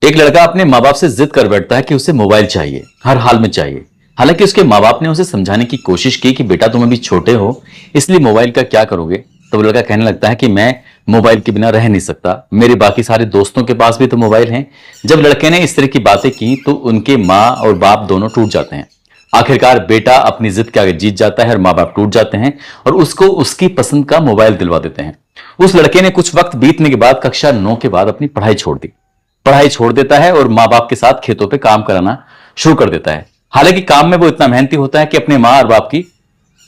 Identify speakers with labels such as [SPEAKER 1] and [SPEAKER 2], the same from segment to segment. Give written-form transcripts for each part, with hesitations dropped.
[SPEAKER 1] एक लड़का अपने माँ बाप से जिद कर बैठता है कि उसे मोबाइल चाहिए, हर हाल में चाहिए। हालांकि उसके माँ बाप ने उसे समझाने की कोशिश की कि बेटा तुम अभी छोटे हो, इसलिए मोबाइल का क्या करोगे। तो वो लड़का कहने लगता है कि मैं मोबाइल के बिना रह नहीं सकता, मेरे बाकी सारे दोस्तों के पास भी तो मोबाइल हैं। जब लड़के ने इस तरह की बातें की तो उनके माँ और बाप दोनों टूट जाते हैं। आखिरकार बेटा अपनी जिद के आगे जीत जाता है और माँ बाप टूट जाते हैं और उसको उसकी पसंद का मोबाइल दिलवा देते हैं। उस लड़के ने कुछ वक्त बीतने के बाद कक्षा 9 के बाद अपनी पढ़ाई छोड़ दी। पढ़ाई छोड़ देता है और माँ बाप के साथ खेतों पे काम कराना शुरू कर देता है। हालांकि काम में वो इतना मेहनती होता है कि अपने माँ और बाप की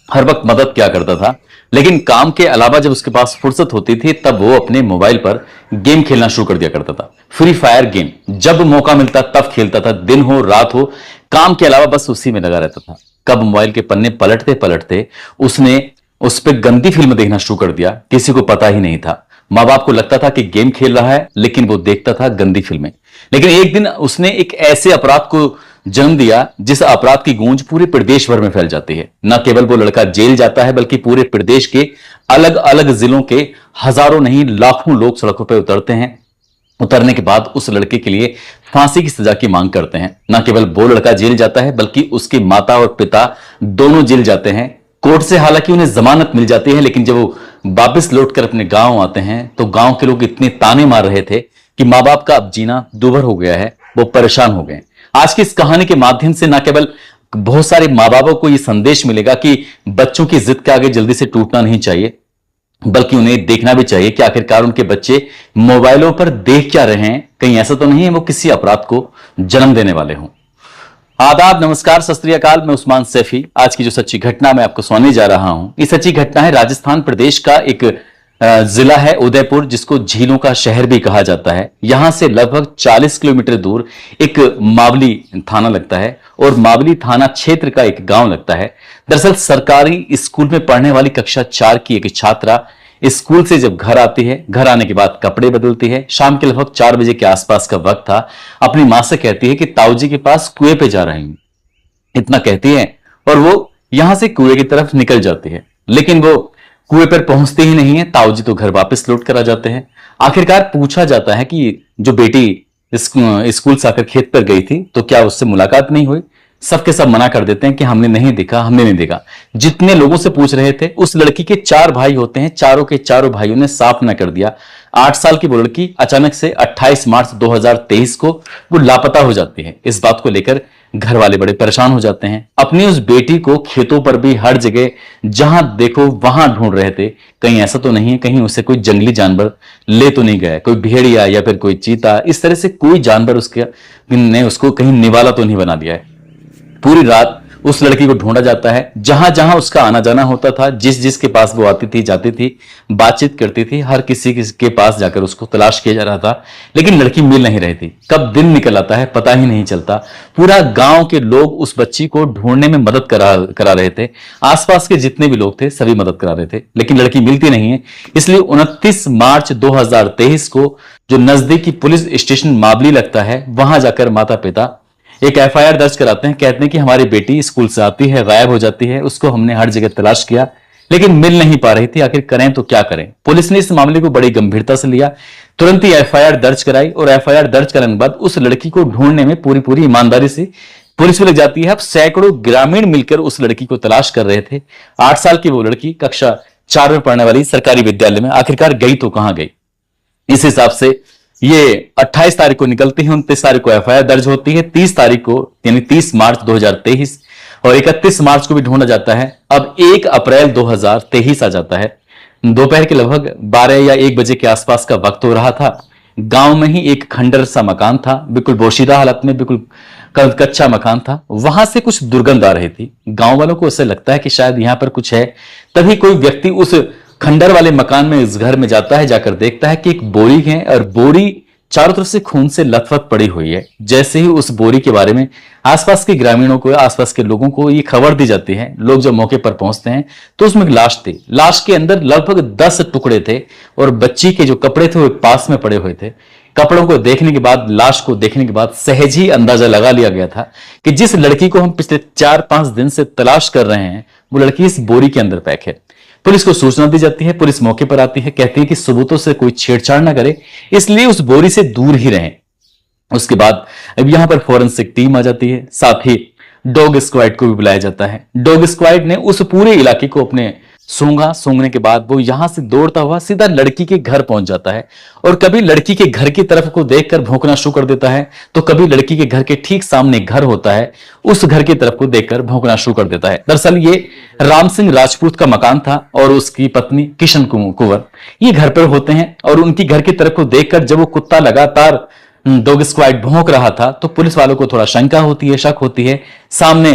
[SPEAKER 1] हर वक्त मदद किया करता था, लेकिन काम के अलावा जब उसके पास फुर्सत होती थी तब वो अपने मोबाइल पर गेम खेलना शुरू कर दिया करता था। फ्री फायर गेम जब मौका मिलता तब खेलता था, दिन हो रात हो, काम के अलावा बस उसी में लगा रहता था। कब मोबाइल के पन्ने पलटते पलटते उसने उस पर गंदी फिल्म देखना शुरू कर दिया, किसी को पता ही नहीं था। माँ बाप को लगता था कि गेम खेल रहा है, लेकिन वो देखता था गंदी फिल्में। लेकिन एक दिन उसने एक ऐसे अपराध को जन्म दिया जिस अपराध की गूंज पूरे प्रदेश भर में फैल जाती है। न केवल वो लड़का जेल जाता है बल्कि पूरे प्रदेश के अलग अलग जिलों के हजारों नहीं लाखों लोग सड़कों पर उतरते हैं। उतरने के बाद उस लड़के के लिए फांसी की सजा की मांग करते हैं। न केवल वो लड़का जेल जाता है बल्कि उसकी माता और पिता दोनों जेल जाते हैं। कोर्ट से हालांकि उन्हें जमानत मिल जाती है, लेकिन जब वो वापस लौटकर अपने गांव आते हैं तो गांव के लोग इतने ताने मार रहे थे कि माँ बाप का अब जीना दूभर हो गया है, वो परेशान हो गए। आज की इस कहानी के माध्यम से न केवल बहुत सारे माँ बापों को यह संदेश मिलेगा कि बच्चों की जिद के आगे जल्दी से टूटना नहीं चाहिए, बल्कि उन्हें देखना भी चाहिए कि आखिरकार उनके बच्चे मोबाइलों पर देख क्या रहे हैं। कहीं ऐसा तो नहीं है वो किसी अपराध को जन्म देने वाले हों। आदाब, नमस्कार, सत श्री अकाल। मैं उस्मान सैफी। आज की जो सच्ची घटना मैं आपको सुनाने जा रहा हूं, ये सच्ची घटना है राजस्थान प्रदेश का एक जिला है उदयपुर, जिसको झीलों का शहर भी कहा जाता है। यहां से लगभग 40 किलोमीटर दूर एक मावली थाना लगता है और मावली थाना क्षेत्र का एक गांव लगता है। दरअसल सरकारी स्कूल में पढ़ने वाली कक्षा 4 की एक छात्रा स्कूल से जब घर आती है, घर आने के बाद कपड़े बदलती है, शाम के लगभग 4 बजे के आसपास का वक्त था, अपनी मां से कहती है कि ताऊजी के पास कुएं पे जा रही हूं। इतना कहती है और वो यहां से कुएं की तरफ निकल जाती है, लेकिन वो कुएं पर पहुंचते ही नहीं है। ताऊजी तो घर वापस लौट कर आ जाते हैं। आखिरकार पूछा जाता है कि जो बेटी स्कूल से आकर खेत पर गई थी तो क्या उससे मुलाकात नहीं हुई। सबके सब मना कर देते हैं कि हमने नहीं देखा, हमने नहीं देखा। जितने लोगों से पूछ रहे थे, उस लड़की के 4 भाई होते हैं, चारों के चारों भाइयों ने साफ ना कर दिया। 8 साल की वो लड़की अचानक से 28 मार्च 2023 को वो लापता हो जाती है। इस बात को लेकर घर वाले बड़े परेशान हो जाते हैं। अपनी उस बेटी को खेतों पर भी हर जगह जहां देखो वहां ढूंढ रहे थे। कहीं ऐसा तो नहीं है कहीं उसे कोई जंगली जानवर ले तो नहीं गया, कोई भेड़िया या फिर कोई चीता, इस तरह से कोई जानवर ने उसको कहीं निवाला तो नहीं बना दिया है। पूरी रात उस लड़की को ढूंढा जाता है। जहां जहां उसका आना जाना होता था, जिस जिसके पास वो आती थी, जाती थी, बातचीत करती थी, हर किसी के पास जाकर उसको तलाश किया जा रहा था, लेकिन लड़की मिल नहीं रही थी। कब दिन निकल आता है पता ही नहीं चलता। पूरा गांव के लोग उस बच्ची को ढूंढने में मदद करा रहे थे। आसपास के जितने भी लोग थे सभी मदद करा रहे थे, लेकिन लड़की मिलती नहीं है। इसलिए 29 मार्च 2023 को जो नजदीकी पुलिस स्टेशन मावली लगता है, वहां जाकर माता पिता एक एफआईआर दर्ज कराते हैं। कहते हैं कि हमारी बेटी स्कूल से आती है, गायब हो जाती है, उसको हमने हर जगह तलाश किया लेकिन मिल नहीं पा रही थी, आखिर करें तो क्या करें। पुलिस ने इस मामले को बड़ी गंभीरता से लिया, तुरंत ही एफआईआर दर्ज कराई और एफआईआर दर्ज कराने के बाद उस लड़की को ढूंढने में पूरी पूरी ईमानदारी से पुलिस भी लग जाती है। अब सैकड़ों ग्रामीण मिलकर उस लड़की को तलाश कर रहे थे। 8 साल की वो लड़की कक्षा 4 में पढ़ने वाली सरकारी विद्यालय में आखिरकार गई तो कहां गई। इस हिसाब से ये 28 तारीख को निकलती है, 29 तारीख को एफआईआर दर्ज होती है, 30 तारीख को यानी 30 मार्च 2023 और 31 मार्च को भी ढूंढा जाता है। अब 1 अप्रैल 2023 आ जाता है। दोपहर के लगभग 12 या 1 बजे के आसपास का वक्त हो रहा था। गांव में ही एक खंडर सा मकान था, बिल्कुल बोशीदा हालत में, बिल्कुल कच्चा मकान था। वहां से कुछ दुर्गंध आ रही थी। गांव वालों को ऐसा लगता है कि शायद यहां पर कुछ है। तभी कोई व्यक्ति उस खंडर वाले मकान में इस घर में जाता है, जाकर देखता है कि एक बोरी है और बोरी चारों तरफ से खून से लथपथ पड़ी हुई है। जैसे ही उस बोरी के बारे में आसपास के ग्रामीणों को, आसपास के लोगों को ये खबर दी जाती है, लोग जब मौके पर पहुंचते हैं तो उसमें एक लाश थी। लाश के अंदर लगभग 10 टुकड़े थे और बच्ची के जो कपड़े थे वो पास में पड़े हुए थे। कपड़ों को देखने के बाद, लाश को देखने के बाद सहज ही अंदाजा लगा लिया गया था कि जिस लड़की को हम पिछले 4-5 दिन से तलाश कर रहे हैं वो लड़की इस बोरी के अंदर पैक है। पुलिस को सूचना दी जाती है, पुलिस मौके पर आती है, कहती है कि सबूतों से कोई छेड़छाड़ ना करे, इसलिए उस बोरी से दूर ही रहें। उसके बाद अब यहां पर फोरेंसिक टीम आ जाती है, साथ ही डॉग स्क्वाड को भी बुलाया जाता है। डॉग स्क्वाड ने उस पूरे इलाके को अपने सूंघने के बाद वो यहां से दौड़ता हुआ सीधा लड़की के घर पहुंच जाता है और कभी लड़की के घर की तरफ को देखकर भौंकना शुरू कर देता है, तो कभी लड़की के घर के ठीक सामने घर होता है, उस घर की तरफ को देखकर भौंकना शुरू कर देता है। दरअसल ये राम सिंह राजपूत का मकान था और उसकी पत्नी किशन कुंवर ये घर पर होते हैं और उनकी घर की तरफ को देखकर जब वो कुत्ता लगातार डॉग स्क्वाड भौंक रहा था तो पुलिस वालों को थोड़ा शंका होती है, शक होती है। सामने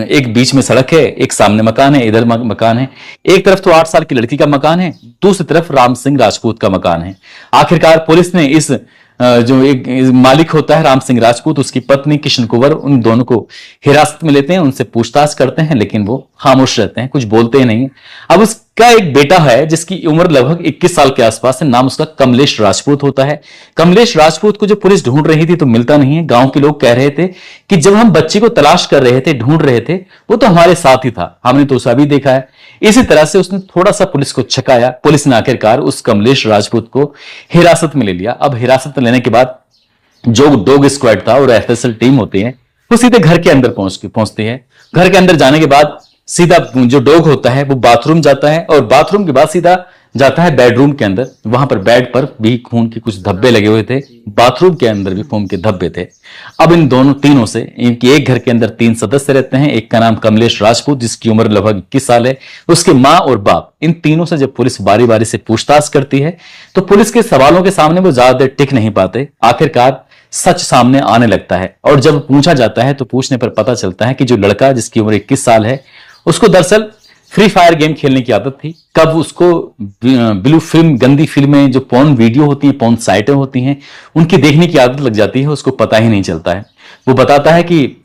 [SPEAKER 1] एक बीच में सड़क है, एक सामने मकान है, इधर मकान है, एक तरफ तो 8 साल की लड़की का मकान है, दूसरी तरफ राम सिंह राजपूत का मकान है। आखिरकार पुलिस ने इस जो एक मालिक होता है राम सिंह राजपूत, उसकी पत्नी किशन कुंवर, उन दोनों को हिरासत में लेते हैं, उनसे पूछताछ करते हैं, लेकिन वो खामोश रहते हैं, कुछ बोलते नहीं। अब उसका एक बेटा है जिसकी उम्र लगभग 21 साल के आसपास है, नाम उसका कमलेश राजपूत होता है। कमलेश राजपूत को जो पुलिस ढूंढ रही थी तो मिलता नहीं है। गांव के लोग कह रहे थे कि जब हम बच्चे को तलाश कर रहे थे, ढूंढ रहे थे, वो तो हमारे साथ ही था, हमने तो उसे अभी देखा है। इसी तरह से उसने थोड़ा सा पुलिस को छकाया। पुलिस ने आखिरकार उस कमलेश राजपूत को हिरासत में ले लिया। अब हिरासत में लेने के बाद जो डॉग स्क्वाड था और एफएसएल टीम होती है वो सीधे घर के अंदर पहुंचती है। घर के अंदर जाने के बाद सीधा जो डॉग होता है वो बाथरूम जाता है और बाथरूम के बाद सीधा जाता है बेडरूम के अंदर। वहां पर बेड पर भी खून के कुछ धब्बे लगे हुए थे, बाथरूम के अंदर भी खून के धब्बे थे। अब इन तीनों से, इनकी एक घर के अंदर 3 सदस्य रहते हैं। एक का नाम कमलेश राजपूत जिसकी उम्र लगभग 21 साल है, उसके मां और बाप, इन तीनों से जब पुलिस बारी बारी से पूछताछ करती है तो पुलिस के सवालों के सामने वो ज्यादा देर टिक नहीं पाते। आखिरकार सच सामने आने लगता है और जब पूछा जाता है तो पूछने पर पता चलता है कि जो लड़का जिसकी उम्र 21 साल है उसको दरअसल फ्री फायर गेम खेलने की आदत थी। कब उसको ब्लू फिल्म, गंदी फिल्में, जो पॉर्न वीडियो होती हैं, पॉर्न साइटें होती हैं, उनकी देखने की आदत लग जाती है, उसको पता ही नहीं चलता है। वो बताता है कि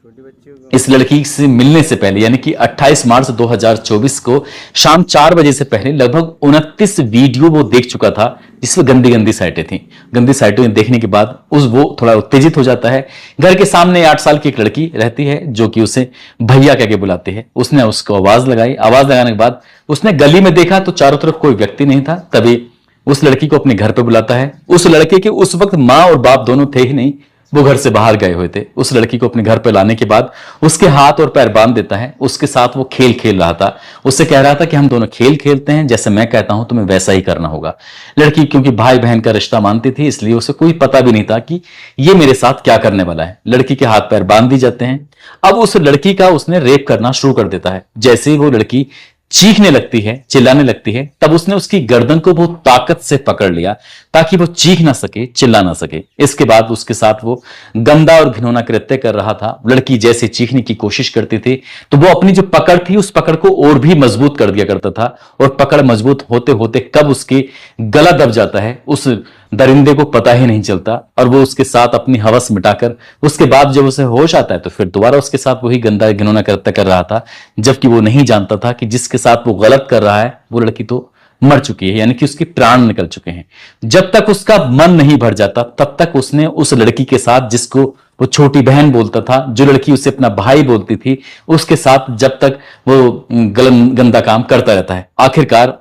[SPEAKER 1] इस लड़की से मिलने से पहले यानी कि 28 मार्च 2024 को शाम 4 बजे से पहले लगभग 29 वीडियो वो देख चुका था जिसमें गंदी गंदी साइटें थी। गंदी साइटें देखने के बाद वो थोड़ा उत्तेजित हो जाता है। घर के सामने 8 साल की एक लड़की रहती है जो कि उसे भैया कह के बुलाती है। उसने उसको आवाज लगाई। आवाज लगाने के बाद उसने गली में देखा तो चारों तरफ कोई व्यक्ति नहीं था। तभी उस लड़की को अपने घर पे बुलाता है। उस लड़के के उस वक्त मां और बाप दोनों थे ही नहीं, वो घर से बाहर गए हुए थे। उस लड़की को अपने घर पर लाने के बाद उसके हाथ और पैर बांध देता है। उसके साथ वो खेल खेल रहा था। उससे कह रहा था कि हम दोनों खेल खेलते हैं, जैसे मैं कहता हूं तुम्हें वैसा ही करना होगा। लड़की क्योंकि भाई बहन का रिश्ता मानती थी इसलिए उसे कोई पता भी नहीं था कि ये मेरे साथ क्या करने वाला है। लड़की के हाथ पैर बांध दी जाते हैं। अब उस लड़की का उसने रेप करना शुरू कर देता है। जैसे ही वो लड़की चीखने लगती है, चिल्लाने लगती है, तब उसने उसकी गर्दन को बहुत ताकत से पकड़ लिया ताकि वो चीख ना सके, चिल्ला ना सके। इसके बाद उसके साथ वो गंदा और घिनौना कृत्य कर रहा था। लड़की जैसे चीखने की कोशिश करती थी तो वो अपनी जो पकड़ थी उस पकड़ को और भी मजबूत कर दिया करता था और पकड़ मजबूत होते होते कब उसके गला दब जाता है उस दरिंदे को पता ही नहीं चलता और वो उसके साथ अपनी हवस मिटाकर उसके बाद जब उसे होश आता है तो फिर दोबारा उसके साथ वही गंदा घिनौना कृत्य कर रहा था, जबकि वो नहीं जानता था कि जिसके साथ वो गलत कर रहा है वो लड़की तो मर चुकी है, यानी कि उसके प्राण निकल चुके हैं। जब तक उसका मन नहीं भर जाता तब तक उसने उस लड़की के साथ, जिसको वो छोटी बहन बोलता था, जो लड़की उसे अपना भाई बोलती थी, उसके साथ जब तक वो गंदा काम करता रहता है। आखिरकार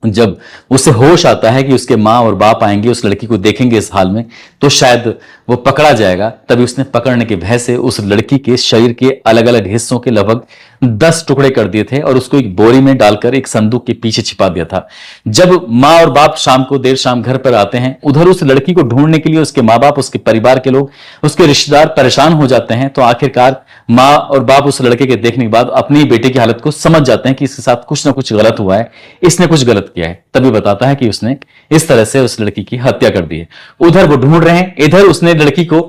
[SPEAKER 1] जब उसे होश आता है कि उसके माँ और बाप आएंगे, उस लड़की को देखेंगे इस हाल में, तो शायद वो पकड़ा जाएगा। तभी उसने पकड़ने के भय से उस लड़की के शरीर के अलग अलग हिस्सों के लगभग 10 टुकड़े कर दिए थे और उसको एक बोरी में डालकर एक संदूक के पीछे छिपा दिया था। जब माँ और बाप शाम को देर शाम घर पर आते हैं, उधर उस लड़की को ढूंढने के लिए उसके माँ बाप, उसके परिवार के लोग, उसके रिश्तेदार परेशान हो जाते हैं। तो आखिरकार माँ और बाप उस लड़के के देखने के बाद अपनी बेटे की हालत को समझ जाते हैं कि इसके साथ कुछ ना कुछ गलत हुआ है, इसने कुछ गलत किया है। तभी बताता है कि उसने इस तरह से उस लड़की की हत्या कर दी है। उधर वो ढूंढ रहे हैं, इधर उसने लड़की को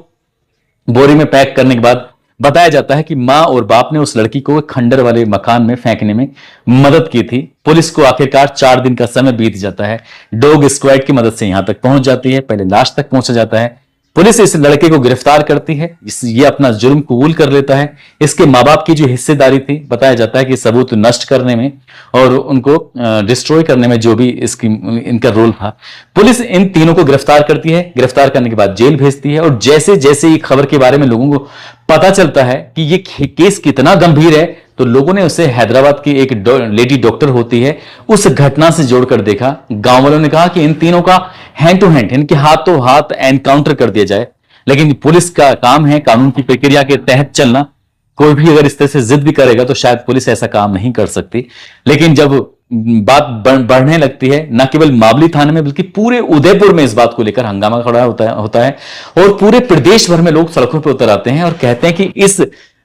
[SPEAKER 1] बोरी में पैक करने के बाद बताया जाता है कि मां और बाप ने उस लड़की को खंडर वाले मकान में फेंकने में मदद की थी। पुलिस को आखिरकार 4 दिन का समय बीत जाता है। डॉग स्क्वाड की मदद से यहां तक पहुंच जाती है, पहले लाश तक पहुंचा जाता है। पुलिस इस लड़के को गिरफ्तार करती है। ये अपना जुर्म कबूल कर लेता है। इसके माँ बाप की जो हिस्सेदारी थी, बताया जाता है कि सबूत नष्ट करने में और उनको डिस्ट्रॉय करने में जो भी इनका रोल था। पुलिस इन तीनों को गिरफ्तार करती है। गिरफ्तार करने के बाद जेल भेजती है और जैसे जैसे ये खबर के बारे में लोगों को पता चलता है कि ये केस कितना गंभीर है, तो लोगों ने उसे हैदराबाद की एक लेडी डॉक्टर होती है उस घटना से जोड़कर देखा। गांव वालों ने कहा कि इन तीनों का हैंड टू हैंड, इनके हाथों हाथ एनकाउंटर कर दिया जाए, लेकिन पुलिस का काम है कानून की प्रक्रिया के तहत चलना। कोई भी अगर इस तरह से जिद भी करेगा तो शायद पुलिस ऐसा काम नहीं कर सकती। लेकिन जब बात बढ़ने लगती है, न केवल मावली थाने में बल्कि पूरे उदयपुर में इस बात को लेकर हंगामा खड़ा होता है और पूरे प्रदेश भर में लोग सड़कों पर उतर आते हैं और कहते हैं कि इस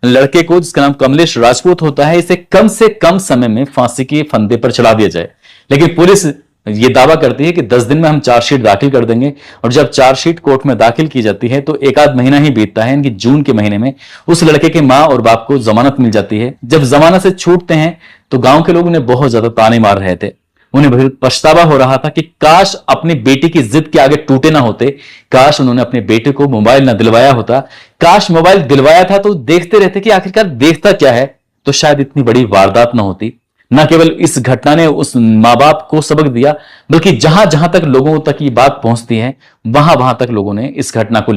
[SPEAKER 1] लड़के को, जिसका नाम कमलेश राजपूत होता है, इसे कम से कम समय में फांसी के फंदे पर चढ़ा दिया जाए। लेकिन पुलिस ये दावा करती है कि 10 दिन में हम चार्जशीट दाखिल कर देंगे, और जब चार्जशीट कोर्ट में दाखिल की जाती है तो एक आध महीना ही बीतता है। इनकी जून के महीने में उस लड़के के मां और बाप को जमानत मिल जाती है। जब जमानत से छूटते हैं तो गांव के लोग उन्हें बहुत ज्यादा ताने मार रहे थे। उन्हें बहुत पछतावा हो रहा था कि काश अपनी बेटी की जिद के आगे टूटे ना होते, काश उन्होंने अपने बेटे को मोबाइल ना दिलवाया होता, काश मोबाइल दिलवाया था तो देखते रहते कि आखिरकार देखता क्या है, तो शायद इतनी बड़ी वारदात ना होती। न केवल इस घटना ने उस मां बाप को सबक दिया, बल्कि जहां जहां तक लोगों तक ये बात पहुंचती है वहां वहां तक लोगों ने इस घटना को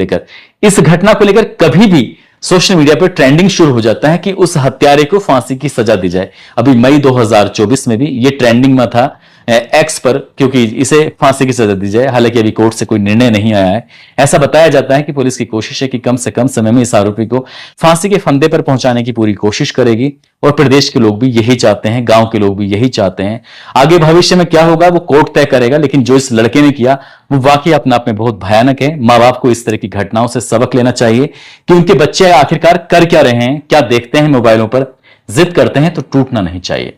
[SPEAKER 1] लेकर कभी भी सोशल मीडिया पर ट्रेंडिंग शुरू हो जाता है कि उस हत्यारे को फांसी की सजा दी जाए। अभी मई 2024 में भी ये ट्रेंडिंग में था एक्स पर, क्योंकि इसे फांसी की सजा दी जाए। हालांकि अभी कोर्ट से कोई निर्णय नहीं आया है। ऐसा बताया जाता है कि पुलिस की कोशिश है कि कम से कम समय में इस आरोपी को फांसी के फंदे पर पहुंचाने की पूरी कोशिश करेगी, और प्रदेश के लोग भी यही चाहते हैं, गांव के लोग भी यही चाहते हैं। आगे भविष्य में क्या होगा वो कोर्ट तय करेगा, लेकिन जो इस लड़के ने किया वो वाकई अपने आप में बहुत भयानक है। माँ बाप को इस तरह की घटनाओं से सबक लेना चाहिए कि उनके बच्चे आखिरकार कर क्या रहे हैं, क्या देखते हैं मोबाइलों पर। जिद करते हैं तो टूटना नहीं चाहिए।